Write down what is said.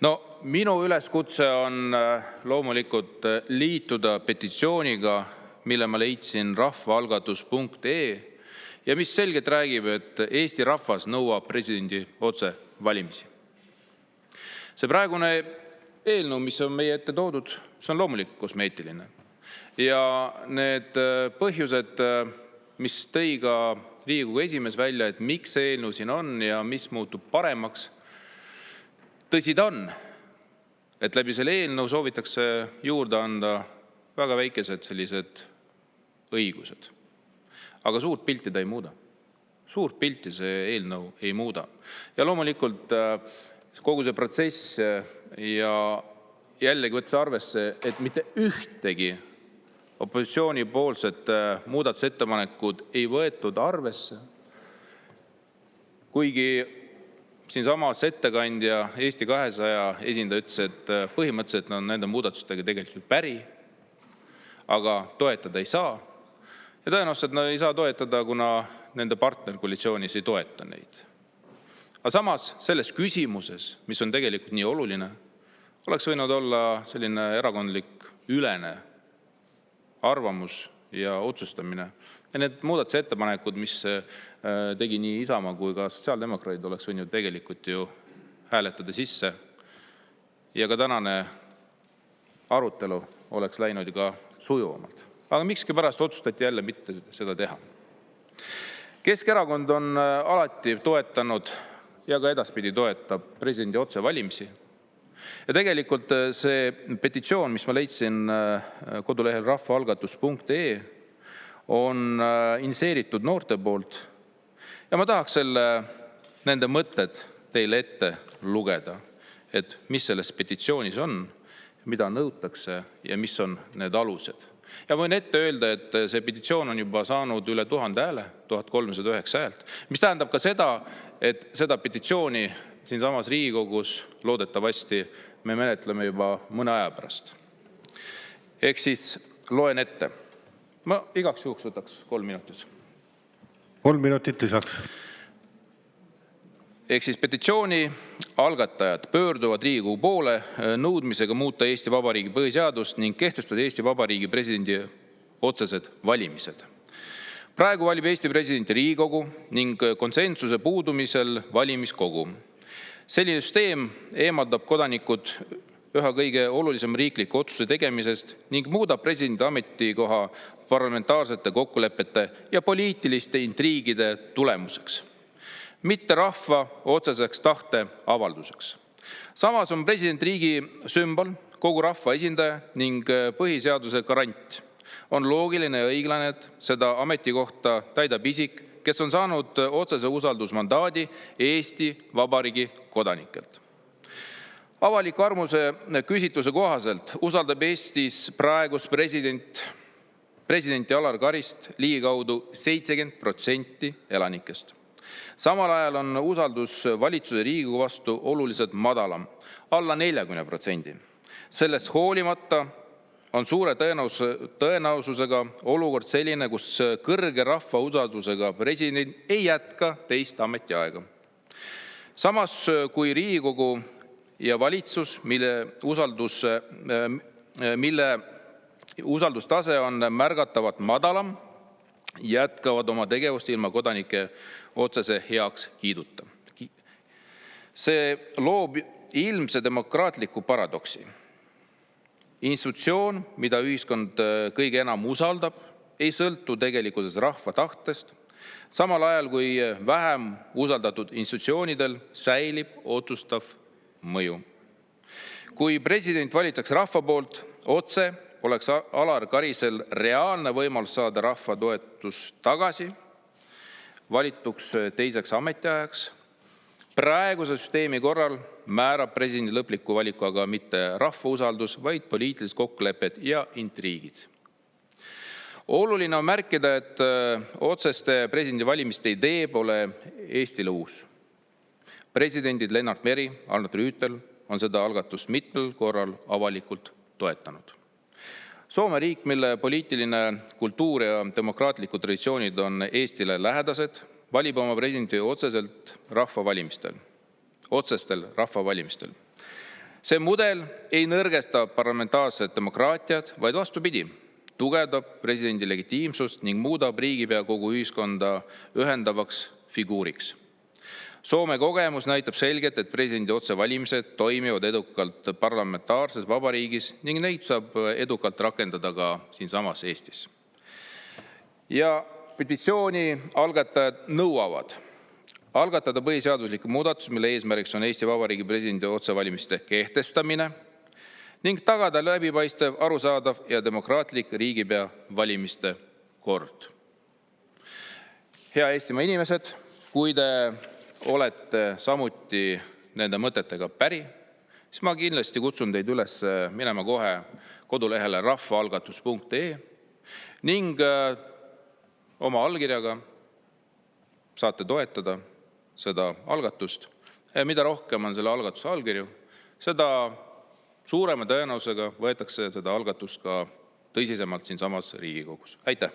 No minu üleskutse on loomulikult liituda petitsiooniga, mille ma leidsin rahvaalgatus.ee ja mis selgelt räägib, et Eesti rahvas nõuab presidendi otsevalimisi. See praegune eelnõu, mis on meie ette toodud, see on loomulikult kosmeetiline. Ja need põhjused, mis tõi ka Riigikogu esimees välja, et miks see eelnõu siin on ja mis muutub paremaks, tõsi ta on, et läbi selle eelnõu soovitakse juurde anda väga väikesed sellised õigused. Aga suurt pilti ta ei muuda. Suurt pilti see eelnõu ei muuda. Ja loomulikult kogu see protsess ja jällegi võttes arvesse, et mitte ühtegi opositsiooni poolset muudatusettepanekud ei võetud arvesse, kuigi siinsamas ettekandja Eesti 200 esindaja ütles, et põhimõtteliselt on nende muudatustega tegelikult päri, aga toetada ei saa. Ja tõenäoliselt nad ei saa toetada, kuna nende partnerkoalitsioonis ei toeta neid. Aga samas selles küsimuses, mis on tegelikult nii oluline, oleks võinud olla selline erakondlik ülene arvamus ja otsustamine. Ja need muudatusettepanekud, mis tegi nii Isamaa kui ka sotsiaaldemokraadid, oleks võinud tegelikult ju hääletada sisse. Ja ka tänane arutelu oleks läinud ka sujuvamalt. Aga mikski pärast otsustati jälle mitte seda teha. Keskerakond on alati toetanud ja ka edaspidi toetab presidendi otsevalimisi. Ja tegelikult see petitsioon, mis ma leidsin kodulehel rahvaalgatus.ee, on initsieeritud noorte poolt. Ja ma tahaks nende mõtted teile ette lugeda, et mis selles petitsioonis on, mida nõutakse ja mis on need alused. Ja võin ette öelda, et see petitsioon on juba saanud üle 1000 hääle, 1309 häält, mis tähendab ka seda, et seda petitsiooni siinsamas Riigikogus loodetavasti me menetleme juba mõne aja pärast. Ehk siis loen ette. Ma igaks juhuks võtaks 3 minutit. 3 minutit lisaks. Ehk siis petitsiooni algatajad pöörduvad Riigikogu poole nõudmisega muuta Eesti Vabariigi põhiseadust ning kehtestada Eesti Vabariigi presidendi otsesed valimised. Praegu valib Eesti presidenti Riigikogu ning konsensuse puudumisel valimiskogu. Selline süsteem eemaldab kodanikud üha kõige olulisem riikliku otsuse tegemisest ning muudab presidendi ametikoha parlamentaarsete kokkulepete ja poliitiliste intriigide tulemuseks, mitte rahva otseseks tahte avalduseks. Samas on president riigi sümbol, kogu rahva esindaja ning põhiseaduse garant. On loogiline ja õiglane, et seda ametikohta täidab isik, kes on saanud otsese usaldusmandaadi Eesti Vabariigi kodanikelt. Avaliku arvamuse küsitluse kohaselt usaldab Eestis praegust presidenti Alar Karist ligikaudu 70% elanikest. Samal ajal on usaldus valitsuse Riigikogu vastu oluliselt madalam, alla 40%. Sellest hoolimata on suure tõenäosusega olukord selline, kus kõrge rahva usaldusega president ei jätka teist ametiaega. Samas kui Riigikogu ja valitsus, mille usaldustase on märgatavalt madalam, jätkavad oma tegevust ilma kodanike otsese heaks kiiduta. See loob ilmse demokraatliku paradoksi. Institutsioon, mida ühiskond kõige enam usaldab, ei sõltu tegelikkuses rahva tahtest, samal ajal kui vähem usaldatud institutsioonidel säilib otsustav mõju. Kui president valitakse rahva poolt otse, oleks Alar Karisel reaalne võimalus saada rahva toetus tagasi valituks teiseks ametiajaks. Praeguse süsteemi korral määrab presidendi lõpliku valiku aga mitte rahva usaldus, vaid poliitilised kokkulepped ja intriigid. Oluline on märkida, et otseste presidendi valimiste idee pole Eestile uus. Presidendid Lennart Meri, Arnold Rüütel on seda algatust mitmel korral avalikult toetanud. Soome riik, mille poliitiline kultuur ja demokraatlikud traditsioonid on Eestile lähedased, valib oma presidendi otsestel rahvavalimistel. See mudel ei nõrgesta parlamentaarset demokraatiat, vaid vastupidi, tugevdab presidendi legitiimsust ning muudab riigipea kogu ühiskonda ühendavaks figuuriks. Soome kogemus näitab selgelt, et presidendi otsevalimised toimivad edukalt parlamentaarses vabariigis ning neid saab edukalt rakendada ka siinsamas Eestis. Ja petitsiooni algatajad nõuavad algatada põhiseadusliku muudatus, mille eesmärgiks on Eesti Vabariigi presidendi otsevalimiste kehtestamine ning tagada läbipaistev, arusaadav ja demokraatlik riigipea valimiste kord. Hea Eestimaa inimesed, kui te olete samuti nende mõtetega päri, siis ma kindlasti kutsun teid üles minema kohe kodulehele rahvaalgatus.ee ning oma allkirjaga saate toetada seda algatust. Mida rohkem on selle algatuse allkirju, seda suurema tõenäosusega võetakse seda algatust ka tõsisemalt siinsamas Riigikogus. Aitäh!